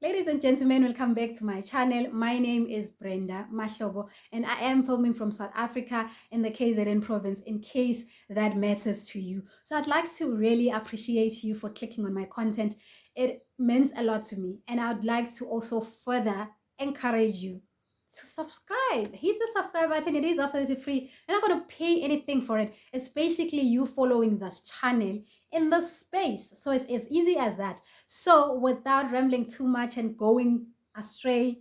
Ladies and gentlemen, welcome back to my channel. My name is Brenda Mashobo and I am filming from South Africa in the KZN province in case that matters to you. So I'd like to really appreciate you for clicking on my content. It means a lot to me and I would like to also further encourage you to subscribe. Hit the subscribe button. It is absolutely free. You're not going to pay anything for it. It's basically you following this channel in this space. So it's as easy as that. So without rambling too much and going astray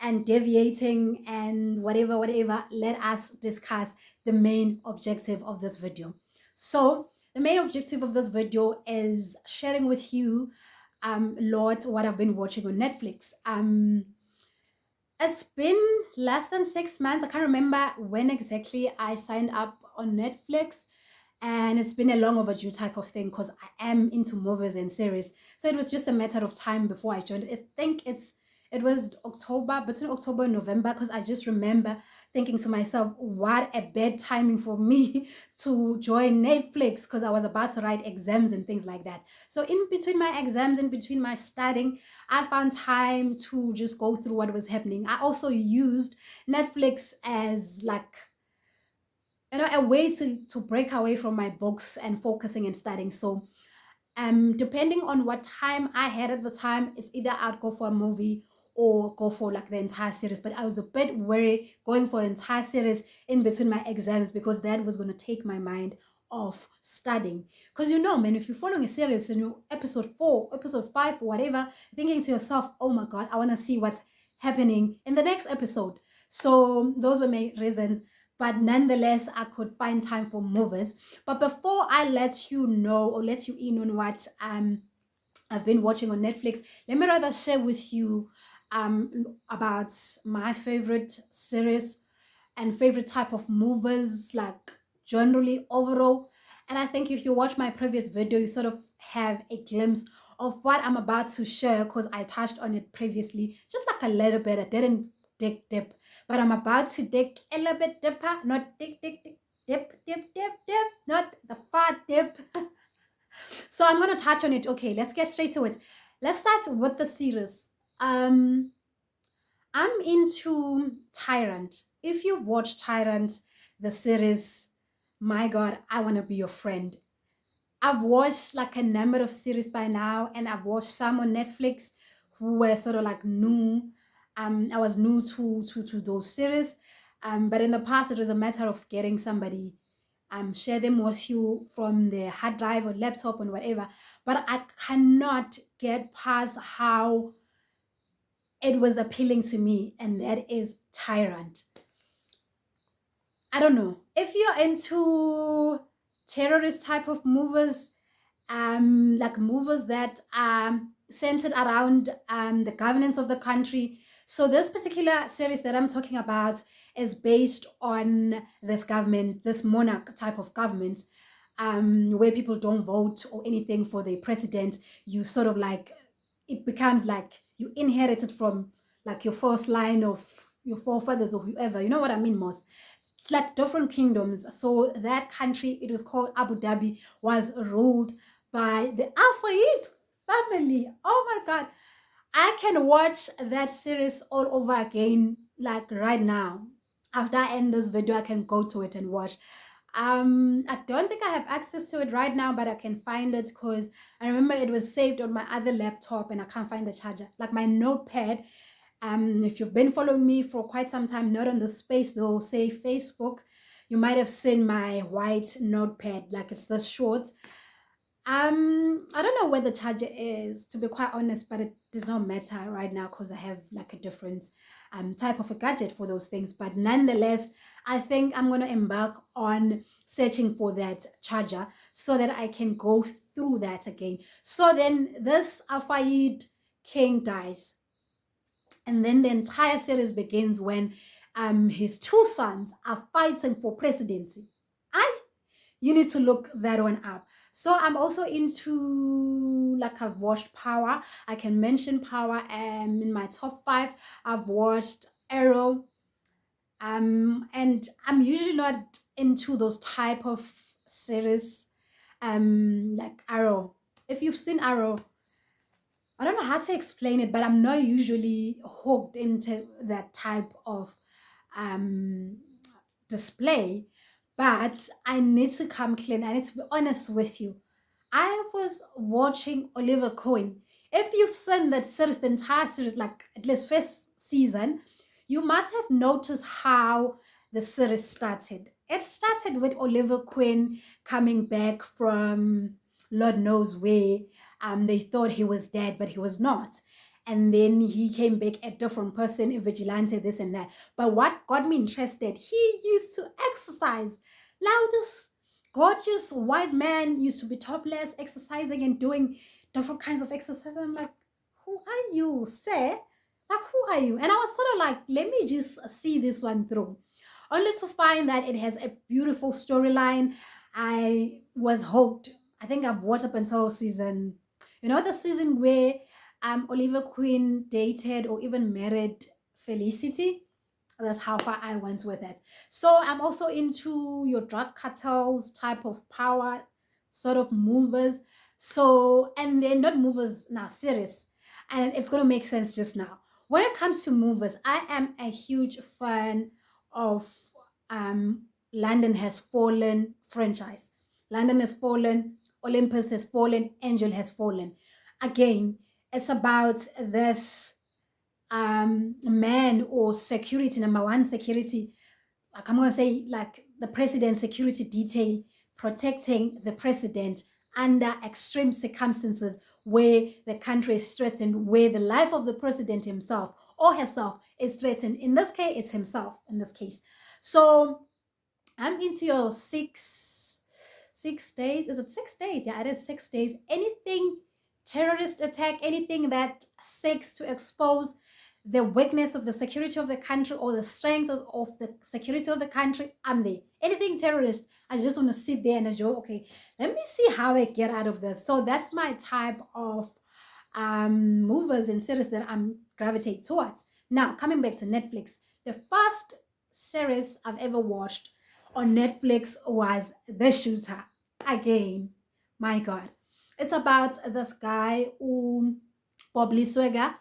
and deviating and whatever, let us discuss the main objective of this video. So the main objective of this video is sharing with you lots what I've been watching on Netflix. It's been less than 6 months. I can't remember when exactly I signed up on Netflix, and it's been a long overdue type of thing because I am into movies and series. So it was just a matter of time before I joined. I think it was October, between October and November, because I just remember thinking to myself, what a bad timing for me to join Netflix, because I was about to write exams and things like that. So in between my exams, in between my studying, I found time to just go through what was happening. I also used Netflix as like a way to break away from my books and focusing and studying. So depending on what time I had at the time, it's either I'd go for a movie or go for like the entire series. But I was a bit worried going for an entire series in between my exams because that was going to take my mind off studying. Because man, if you're following a series and you episode 4, episode 5, or whatever, thinking to yourself, oh my god, I want to see what's happening in the next episode. So those were my reasons, but nonetheless I could find time for movies. But before I let you know or let you in on what I've been watching on Netflix, let me rather share with you about my favorite series and favorite type of movies, like generally overall. And I think if you watch my previous video, you sort of have a glimpse of what I'm about to share because I touched on it previously, just like a little bit. I didn't dig deep, but I'm about to dig a little bit deeper, not dip, not the far dip. So I'm gonna touch on it. Okay, let's get straight to it. Let's start with the series. Um, I'm into Tyrant. If you've watched Tyrant, the series, my God, I want to be your friend. I've watched like a number of series by now, and I've watched some on Netflix who were sort of like new. I was new to those series. But in the past, it was a matter of getting somebody share them with you from their hard drive or laptop or whatever. But I cannot get past how it was appealing to me, and that is Tyrant. I don't know if you're into terrorist type of movies, like movies that are centered around the governance of the country. So this particular series that I'm talking about is based on this government, this monarch type of government, where people don't vote or anything for the president. You sort of like, it becomes like you inherit it from like your first line of your forefathers or whoever. You know what I mean, most like different kingdoms. So that country, it was called Abu Dhabi, was ruled by the Al Fayed family. Oh my god, I can watch that series all over again, like right now. After I end this video, I can go to it and watch. I don't think I have access to it right now, but I can find it because I remember it was saved on my other laptop and I can't find the charger. Like my notepad. If you've been following me for quite some time, not on the space though, say Facebook, you might have seen my white notepad, like it's this short. I don't know where the charger is, to be quite honest, but it does not matter right now because I have like a different type of a gadget for those things. But nonetheless, I think I'm going to embark on searching for that charger so that I can go through that again. So then this Al Fayed king dies, and then the entire series begins when his two sons are fighting for presidency. You need to look that one up. So I'm also into, like, I've watched Power. I can mention Power in my top 5. I've watched Arrow. And I'm usually not into those type of series like Arrow. If you've seen Arrow, I don't know how to explain it, but I'm not usually hooked into that type of um, display. But I need to come clean. I need to be honest with you. I was watching Oliver Cohen. If you've seen that series, the entire series, like at least first season, you must have noticed how the series started. It started with Oliver Queen coming back from Lord knows where. They thought he was dead, but he was not. And then he came back a different person, a vigilante, this and that. But what got me interested, he used to exercise. Now this gorgeous white man used to be topless, exercising and doing different kinds of exercise. I'm like, who are you, sir? Like, who are you? And I was sort of like, let me just see this one through. Only to find that it has a beautiful storyline. I was hooked. I think I've watched up until season, the season where Oliver Queen dated or even married Felicity. That's how far I went with it. So I'm also into your drug cartels type of power sort of movers. So, and they're not movers now, serious. And it's going to make sense just now. When it comes to movers, I am a huge fan of um, London Has Fallen franchise. London Has Fallen, Olympus Has Fallen, Angel Has Fallen. Again, it's about this man or security, number one security, like I'm gonna say, like the president's security detail protecting the president under extreme circumstances where the country is threatened, where the life of the president himself or herself is threatened. In this case, it's himself in this case. So I'm into your 6 days. Is it 6 days? Yeah, it is 6 days. Anything terrorist attack, anything that seeks to expose the weakness of the security of the country or the strength of the security of the country, I'm there. Anything terrorist, I just want to sit there and enjoy, okay, let me see how they get out of this. So that's my type of movers and series that I'm gravitate towards. Now, coming back to Netflix, the first series I've ever watched on Netflix was The Shooter. Again, my God. It's about this guy, Bob Swagger,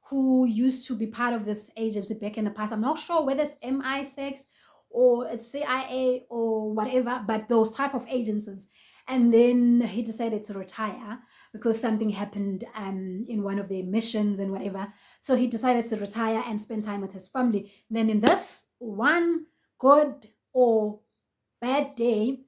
who used to be part of this agency back in the past. I'm not sure whether it's MI6 or it's CIA or whatever, but those type of agencies. And then he decided to retire because something happened in one of their missions and whatever. So he decided to retire and spend time with his family. Then in this one good or bad day,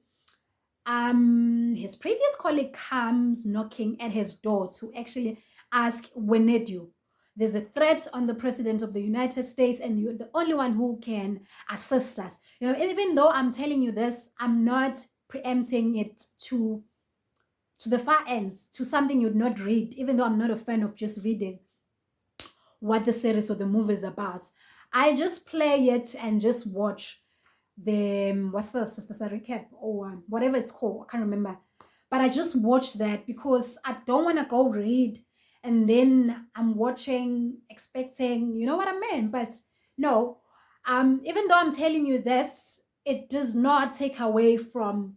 his previous colleague comes knocking at his door to actually ask, when did you? There's a threat on the president of the United States, and you're the only one who can assist us. Even though I'm telling you this, I'm not preempting it to the far ends, to something you'd not read, even though I'm not a fan of just reading what the series or the movie is about. I just play it and just watch the what's this? Is this a recap or whatever it's called? I can't remember. But I just watched that because I don't want to go read and then I'm watching, expecting, you know what I mean? But no, even though I'm telling you this, it does not take away from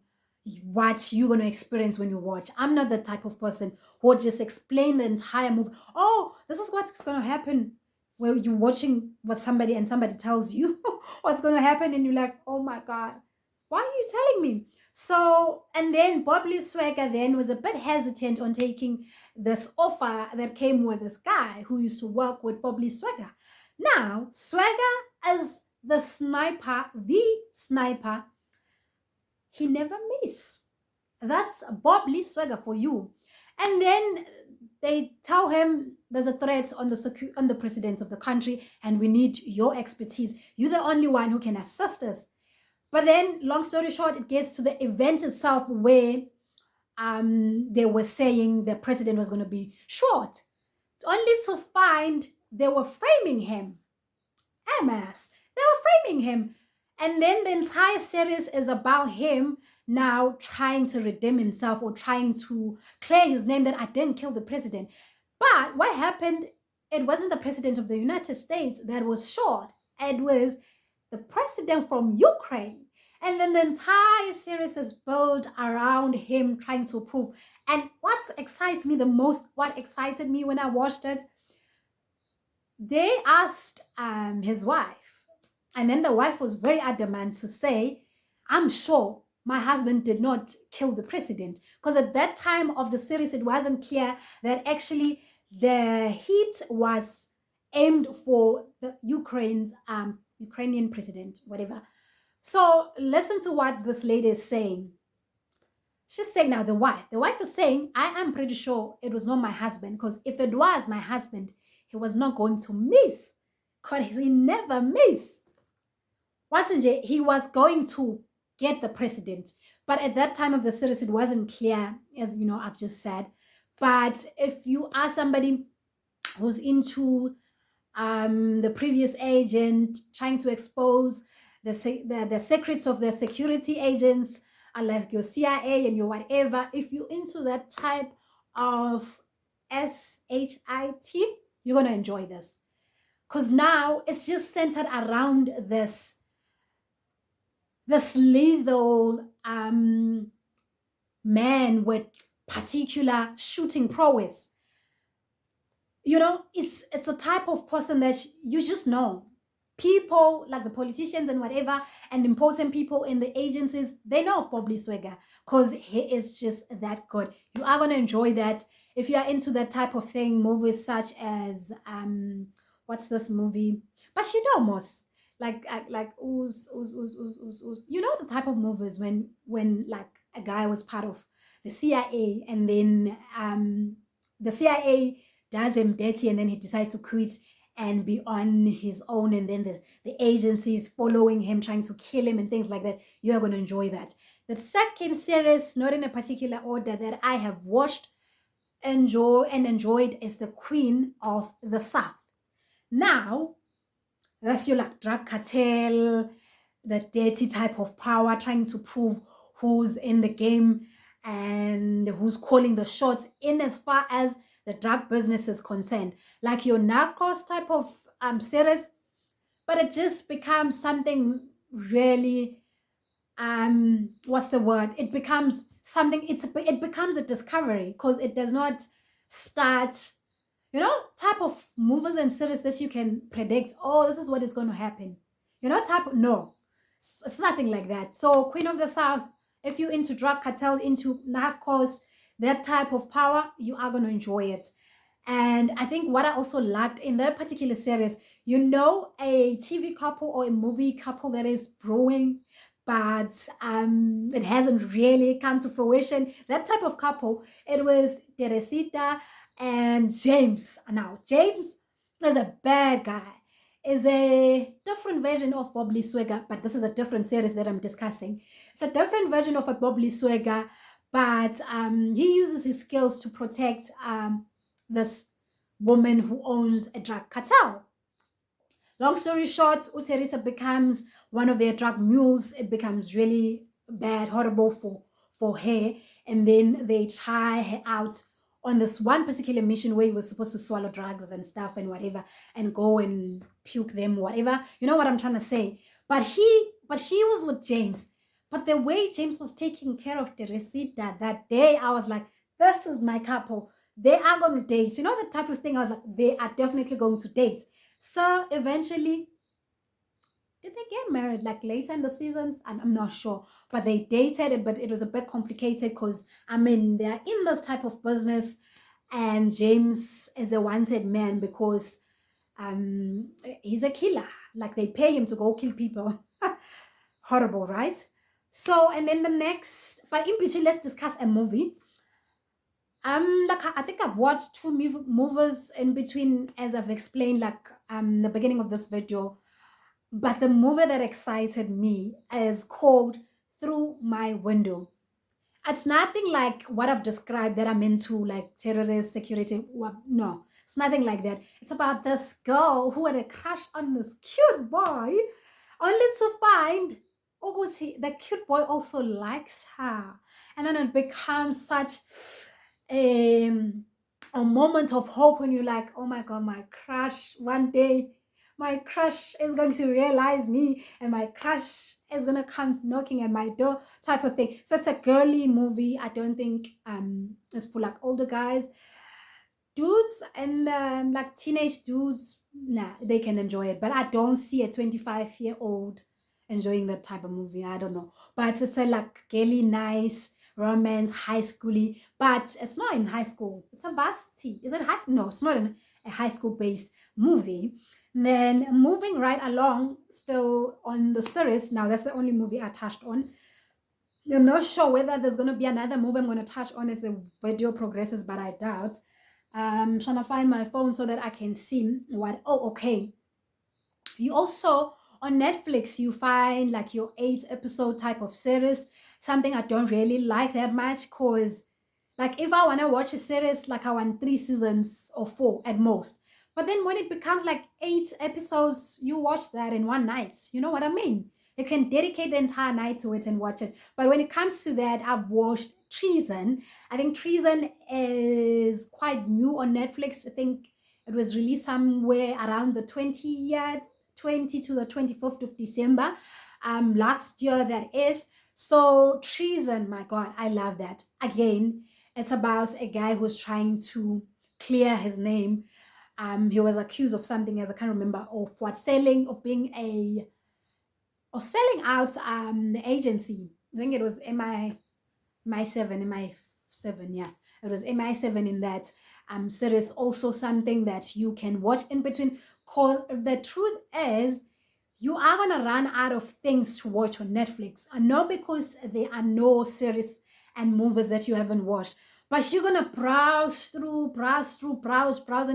what you're going to experience when you watch. I'm not the type of person who will just explain the entire movie. Oh, this is what's going to happen. Well, you're watching what somebody and somebody tells you what's going to happen, and you're like, oh my God, why are you telling me? So, and then Bob Lee Swagger then was a bit hesitant on taking this offer that came with this guy who used to work with Bob Lee Swagger. Now, Swagger as the sniper, he never miss. That's Bob Lee Swagger for you. And then they tell him there's a threat on the president of the country and we need your expertise. You're the only one who can assist us. But then, long story short, it gets to the event itself where they were saying the president was going to be shot. Only to find they were framing him. MS. They were framing him. And then the entire series is about him now trying to redeem himself or trying to clear his name that I didn't kill the president. But what happened, it wasn't the president of the United States that was shot. It was the president from Ukraine. And then the entire series is built around him trying to prove And what excites me the most, what excited me when I watched it, they asked his wife, and then the wife was very adamant to say, I'm sure my husband did not kill the president. Because at that time of the series, it wasn't clear that actually the heat was aimed for the Ukrainian president, whatever. So listen to what this lady is saying. She's saying now the wife is saying, I am pretty sure it was not my husband, because if it was my husband, he was not going to miss. Because he never miss. Wasn't he was going to get the president. But at that time of the series, it wasn't clear, as you know, I've just said. But if you are somebody who's into the previous agent, trying to expose the secrets of the security agents, like your CIA and your whatever, if you're into that type of SHIT, you're going to enjoy this. Because now it's just centered around this lethal man with particular shooting prowess. You know, it's a type of person that you just know. People like the politicians and whatever, and important people in the agencies, they know of Bob Swagger because he is just that good. You are going to enjoy that if you are into that type of thing. Movies such as what's this movie? But you know, Moss, like ooze. You know the type of movies when like a guy was part of the CIA, and then the CIA does him dirty, and then he decides to quit and be on his own, and then the agency is following him, trying to kill him and things like that. You are going to enjoy that. The second series, not in a particular order, that I have watched, enjoyed is The Queen of the South. Now, that's your like drug cartel, the dirty type of power, trying to prove who's in the game and who's calling the shots in as far as the drug business is concerned. Like your Narcos type of series, but it just becomes something really what's the word? It becomes something, it becomes a discovery, because it does not start, you know, type of movies and series that you can predict, oh, this is what is going to happen. You know, no. It's nothing like that. So Queen of the South, if you're into drug cartel, into Narcos, that type of power, you are going to enjoy it. And I think what I also liked in that particular series, you know, a TV couple or a movie couple that is brewing, but it hasn't really come to fruition. That type of couple, it was Teresita and James. Now, James is a bad guy. Is a different version of Bob Lee Swagger, but this is a different series that I'm discussing. It's a different version of a Bob Lee Swagger, but he uses his skills to protect this woman who owns a drug cartel. Long story short, Uterisa becomes one of their drug mules. It becomes really bad, horrible for her. And then they try her out on this one particular mission where he was supposed to swallow drugs and stuff and whatever, and go and puke them, whatever. You know what I'm trying to say? But she was with James. But the way James was taking care of Teresita that day, I was like, this is my couple. They are going to date. You know, the type of thing I was like, they are definitely going to date. So eventually, did they get married like later in the seasons? And I'm not sure. But they dated, but it was a bit complicated because, I mean, they're in this type of business, and James is a wanted man because he's a killer. Like, they pay him to go kill people. Horrible, right? So, and then the next, but in between, let's discuss a movie. Like I think I've watched two movies in between, as I've explained, like the beginning of this video. But the movie that excited me is called Through My Window. It's nothing like what I've described that I'm into, like terrorist security. No, it's nothing like that. It's about this girl who had a crush on this cute boy, only to find the cute boy also likes her. And then it becomes such a moment of hope when you're like, oh my god, my crush one day my crush is going to realize me and my crush is going to come knocking at my door type of thing. So it's a girly movie. I don't think it's for like older guys. Dudes and like teenage dudes, nah, they can enjoy it. But I don't see a 25-year-old enjoying that type of movie. I don't know. But it's a like girly, nice romance, high schooly. But it's not in high school. It's a varsity. Is it high school? No, it's not a high school based movie. Then moving right along, still on the series. Now that's the only movie I touched on. I'm not sure whether there's going to be another movie I'm going to touch on as the video progresses, but I doubt. I'm trying to find my phone so that I can see what. Oh, okay. You also on Netflix you find like your 8 episode type of series. Something I don't really like that much, cause like if I want to watch a series, like I want 3 seasons or 4 at most. But then when it becomes like 8 episodes, you watch that in one night. You know what I mean? You can dedicate the entire night to it and watch it. But when it comes to that, I've watched Treason. I think Treason is quite new on Netflix. I think it was released somewhere around the 20 to the 24th of December last year, that is. So Treason, my God, I love that. Again, it's about a guy who's trying to clear his name. He was accused of something, as I can't remember, of what, selling out the agency. I think it was MI7, yeah. It was MI7 in that series. Also something that you can watch in between. Cause the truth is, you are gonna run out of things to watch on Netflix. And not because there are no series and movies that you haven't watched. But you're gonna browse, and you're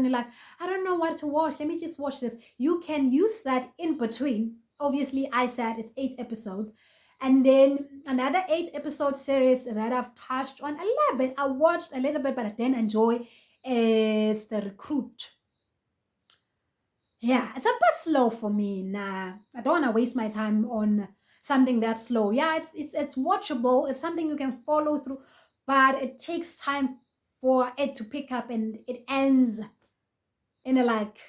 like, I don't know what to watch. Let me just watch this. You can use that in between. Obviously, I said it's 8 episodes. And then another 8 episode series that I've touched on a little bit. I watched a little bit, but I didn't enjoy, is The Recruit. Yeah, it's a bit slow for me. Nah, I don't want to waste my time on something that slow. Yeah, it's watchable. It's something you can follow through, but it takes time for it to pick up, and it ends in a like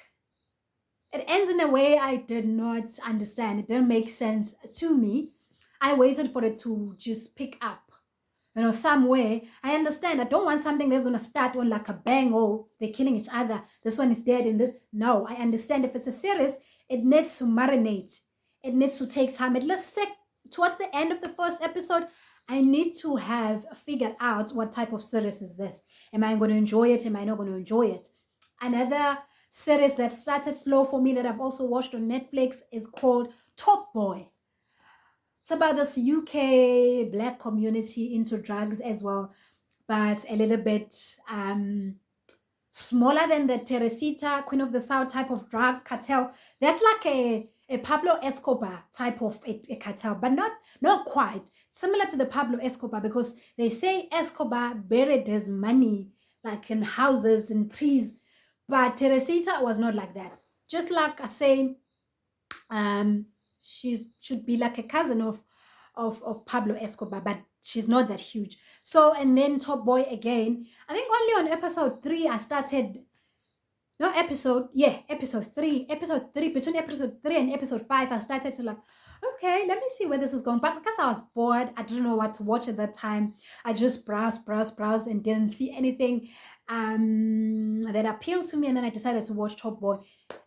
it ends in a way I did not understand. It didn't make sense to me. I waited for it to just pick up, somewhere. I understand. I don't want something that's gonna start on like a bang. Oh, they're killing each other. This one is dead. No, I understand. If it's a series, it needs to marinate. It needs to take time. At least towards the end of the first episode, I need to have figured out what type of series is this. Am I going to enjoy it? Am I not going to enjoy it? Another series that started slow for me that I've also watched on Netflix is called Top Boy. It's about this UK black community into drugs as well, but a little bit smaller than the Teresita, Queen of the South type of drug cartel. That's like a Pablo Escobar type of a cartel, but not quite. Similar to the Pablo Escobar, because they say Escobar buried his money like in houses and trees, but Teresita was not like that. Just like I say, she should be like a cousin of Pablo Escobar, but she's not that huge. So, and then Top Boy again. I think only on episode 3 I started. No, episode 3. Between episode 3 and episode 5, I started to like, okay, let me see where this is going. But because I was bored, I didn't know what to watch at that time. I just browsed and didn't see anything that appealed to me, and then I decided to watch Top Boy.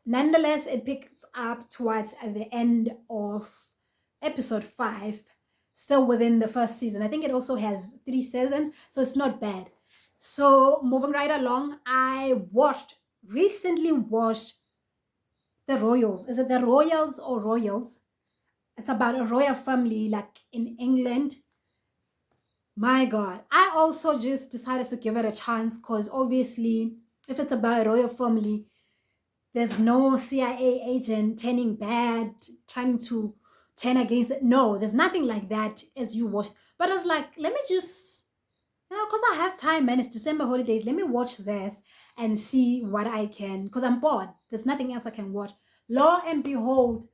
Nonetheless, it picks up towards the end of episode 5, still within the first season. I think it also has 3 seasons, so it's not bad. So moving right along, I recently watched The Royals. Is it The Royals or Royals? It's about a royal family like in England. My God, I also just decided to give it a chance, because obviously if it's about a royal family, there's no CIA agent turning bad, trying to turn against it. No, there's nothing like that as you watch. But I was like, let me just, because I have time, man. It's December holidays. Let me watch this and see what I can, because I'm bored. There's nothing else I can watch. Lo and behold,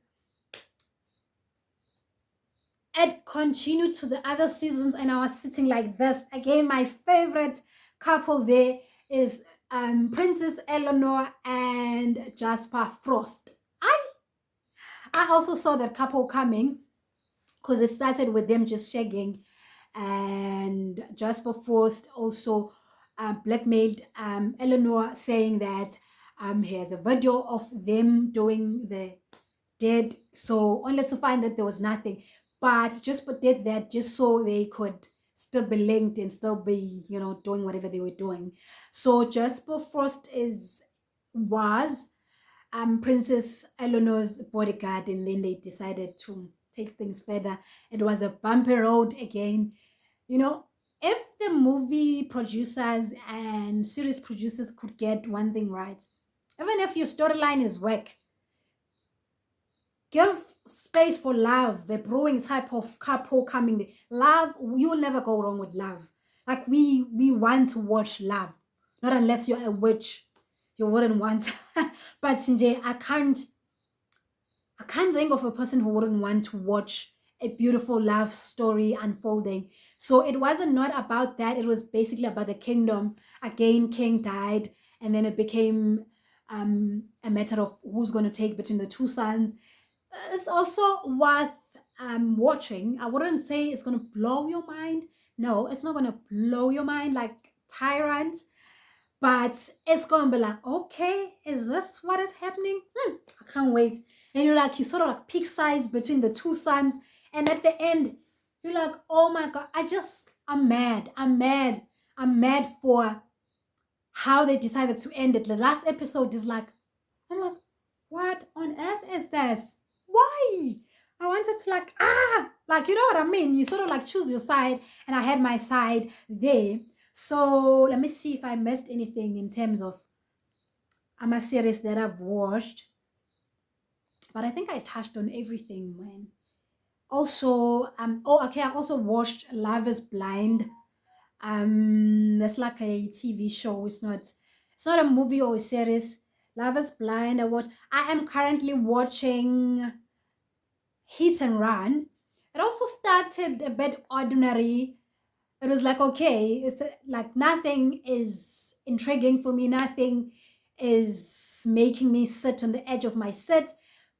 it continued to the other seasons, and I was sitting like this. Again, my favorite couple there is Princess Eleanor and Jasper Frost. I I also saw that couple coming because it started with them just shagging, and Jasper Frost also blackmailed Eleanor, saying that he has a video of them doing the dead, so only to find that there was nothing. But Jasper did that just so they could still be linked and still be, doing whatever they were doing. So Jasper Frost was Princess Eleanor's bodyguard, and then they decided to take things further. It was a bumpy road again. If the movie producers and series producers could get one thing right, even if your storyline is whack, give space for love, the brewing type of couple coming. Love, you will never go wrong with love. Like we want to watch love, not unless you're a witch, you wouldn't want. But Sinjay, I can't think of a person who wouldn't want to watch a beautiful love story unfolding. So it wasn't not about that. It was basically about the kingdom. Again, king died, and then it became a matter of who's going to take between the two sons. It's also worth watching. I wouldn't say it's going to blow your mind. No, it's not going to blow your mind like Tyrant, but it's going to be like, okay, is this what is happening? I can't wait. And you sort of like pick sides between the two sons, and at the end, you're like, oh my god, I'm mad. I'm mad for how they decided to end it. The last episode is like, I'm like, what on earth is this? Why? I wanted to you know what I mean? You sort of like choose your side, and I had my side there. So let me see if I missed anything in terms of a series that I've watched. But I think I touched on everything, man. Also, I also watched Love is Blind. That's like a TV show. It's not a movie or a series. Love is Blind. I am currently watching Hit and Run. It also started a bit ordinary. It was like, okay, it's like nothing is intriguing for me, nothing is making me sit on the edge of my seat.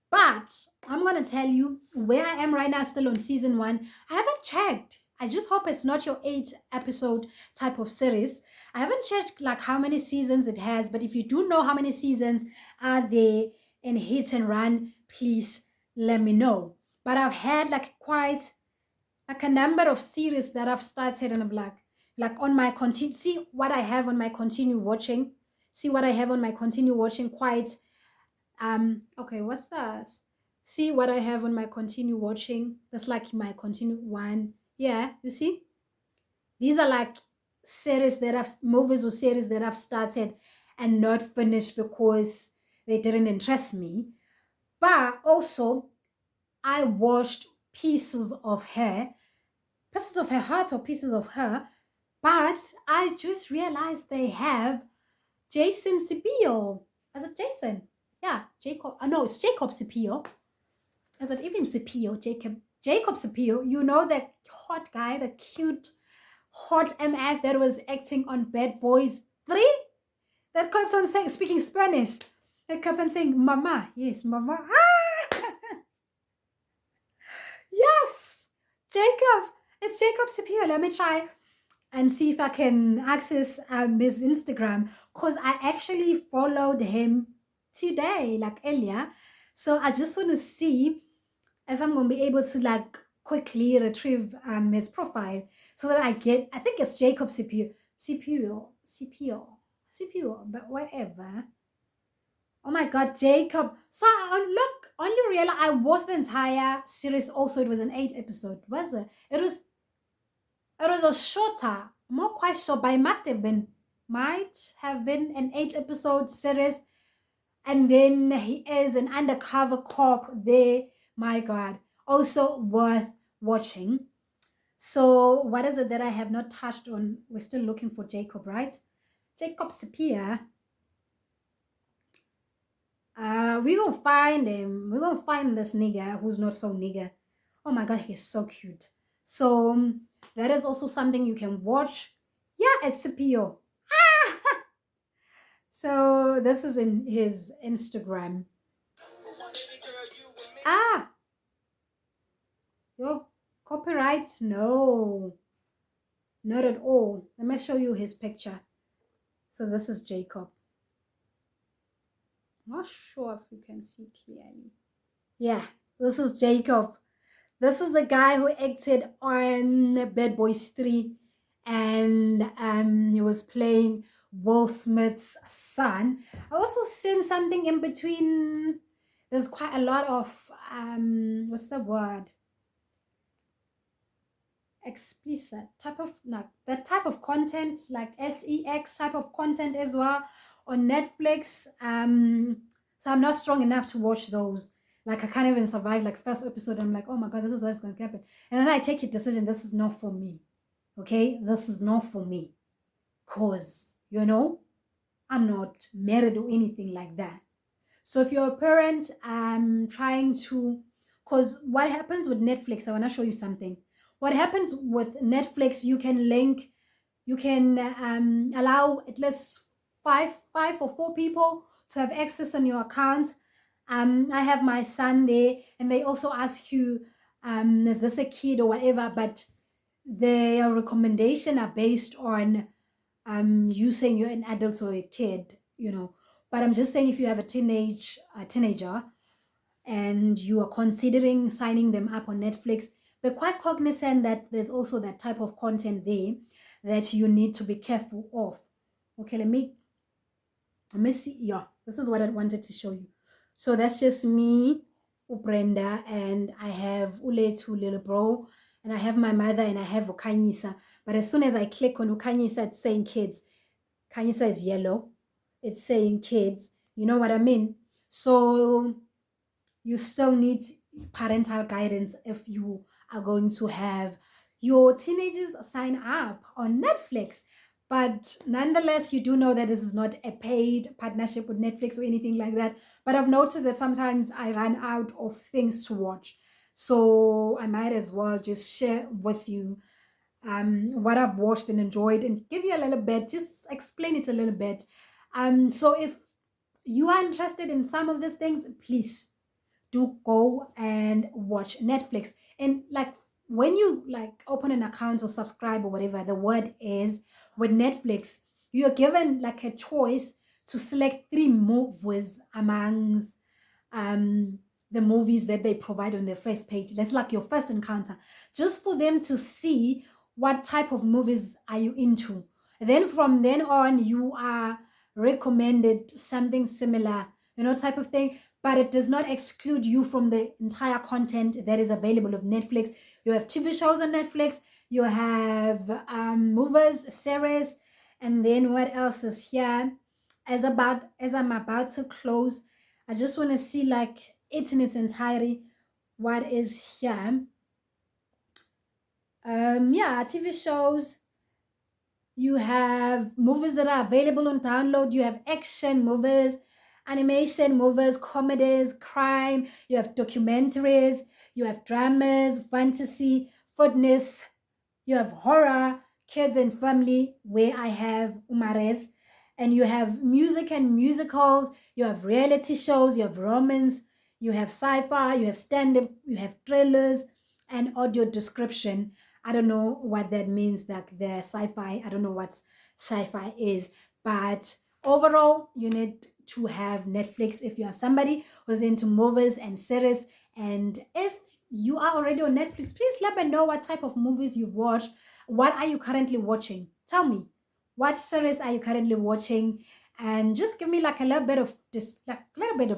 But I'm gonna tell you where I am right now, still on season 1. I haven't checked. I just hope it's not your 8-episode type of series. I haven't checked like how many seasons it has, but if you do know how many seasons are there in Hit and Run, please let me know. But I've had like quite like a number of series that I've started, and I'm like on my continue. See what I have on my continue watching. See what I have on my continue watching. Quite okay. What's that? See what I have on my continue watching. That's like my continue one. Yeah, you see, these are like movies or series that I've started and not finished because they didn't interest me. But also, I watched pieces of her heart or pieces of her, but I just realized they have Jason Scipio. Is it Jason? Yeah, Jacob. No, it's Jacob Scipio. Is it even Scipio? Jacob Scipio. You know that hot guy, the cute, hot MF that was acting on Bad Boys 3? That keeps on speaking Spanish. That kept on saying, Mama. Yes, Mama. Yes! Jacob! It's Jacob Scipio. Let me try and see if I can access his Instagram, because I actually followed him today, like earlier. So I just want to see if I'm going to be able to like quickly retrieve his profile so that I think it's Jacob Scipio, but whatever. Oh my god, Jacob. So look, only realize I watched the entire series. Also, it was an 8-episode, was it? It was a shorter. I'm not quite sure, but it might have been an 8-episode series. And then he is an undercover cop there. My god. Also worth watching. So what is it that I have not touched on? We're still looking for Jacob, right? Jacob Sapir. We gonna find him. We're gonna find this nigga who's not so nigga. Oh my god, he's so cute. So that is also something you can watch. Yeah, it's Scipio. So this is in his Instagram. Ah, yo, copyright? No, not at all. Let me show you his picture. So this is Jacob. Not sure if you can see clearly. Yeah, this is Jacob. This is the guy who acted on Bad Boys 3, and he was playing Will Smith's son. I also seen something in between. There's quite a lot of what's the word? Explicit type of, like that type of content, like sex type of content as well on Netflix. So I'm not strong enough to watch those. Like I can't even survive like first episode. I'm like, oh my god, this is what's gonna happen. And then I take a decision, this is not for me. Okay, this is not for me. Cause I'm not married or anything like that. So if you're a parent, trying to, because what happens with Netflix, I want to show you something. What happens with Netflix, you can link, you can allow at least five or four people to have access on your account. I have my son there, and they also ask you, is this a kid or whatever, but their recommendation are based on you saying you're an adult or a kid. But I'm just saying, if you have a teenager and you are considering signing them up on Netflix, be quite cognizant that there's also that type of content there that you need to be careful of. Okay, let me see. Yeah, this is what I wanted to show you. So that's just me, Brenda, and I have Uletu, little bro, and I have my mother, and I have Ukanyisa. But as soon as I click on Ukanyisa, it's saying kids. Kanyisa is yellow. It's saying kids. You know what I mean? So you still need parental guidance if you are going to have your teenagers sign up on Netflix. But nonetheless, you do know that this is not a paid partnership with Netflix or anything like that. But I've noticed that sometimes I run out of things to watch. So I might as well just share with you what I've watched and enjoyed, and give you a little bit, just explain it a little bit. So if you are interested in some of these things, please do go and watch Netflix. And like when you like open an account or subscribe or whatever the word is with Netflix, you're given like a choice to select 3 movies amongst the movies that they provide on their first page. That's like your first encounter, just for them to see what type of movies are you into. Then from then on, you are recommended something similar, type of thing. But it does not exclude you from the entire content that is available of Netflix. You have TV shows on Netflix. You have movies, series, and then what else is here? As I'm about to close, I just want to see like it in its entirety. What is here? Yeah, TV shows. You have movies that are available on download. You have action movies, animation movies, comedies, crime. You have documentaries. You have dramas, fantasy, fitness. You have horror, kids and family, where I have Umares. And you have music and musicals. You have reality shows. You have romance. You have sci-fi. You have stand-up. You have trailers and audio description. I don't know what that means, like the sci-fi. I don't know what sci-fi is. But overall, you need to have Netflix if you have somebody who's into movies and series. And if you are already on Netflix, please let me know what type of movies you've watched. What are you currently watching? Tell me. What series are you currently watching? And just give me like a little bit of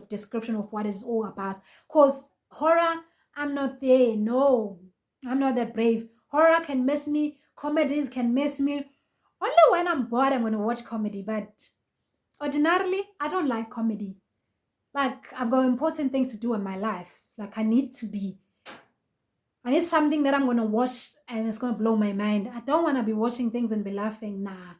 description of what it's all about. Cause horror, I'm not there. No, I'm not that brave. Horror can miss me. Comedies can miss me. Only when I'm bored, I'm gonna watch comedy. But ordinarily, I don't like comedy. Like I've got important things to do in my life. Like I need something that I'm gonna watch and it's gonna blow my mind. I don't wanna be watching things and be laughing. Nah.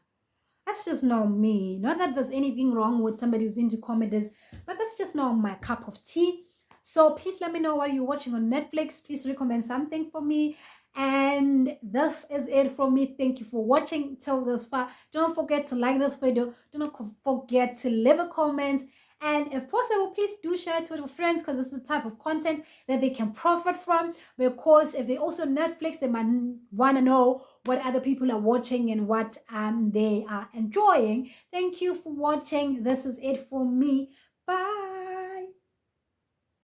That's just not me. Not that there's anything wrong with somebody who's into comedies, but that's just not my cup of tea. So please let me know what you're watching on Netflix. Please recommend something for me. And this is it from me. Thank you for watching till this far. Don't forget to like this video. Do not forget to leave a comment And if possible, please do share it with your friends, because this is the type of content that they can profit from. Because if they also Netflix, they might want to know what other people are watching and what they are enjoying. Thank you for watching. This is it for me. Bye.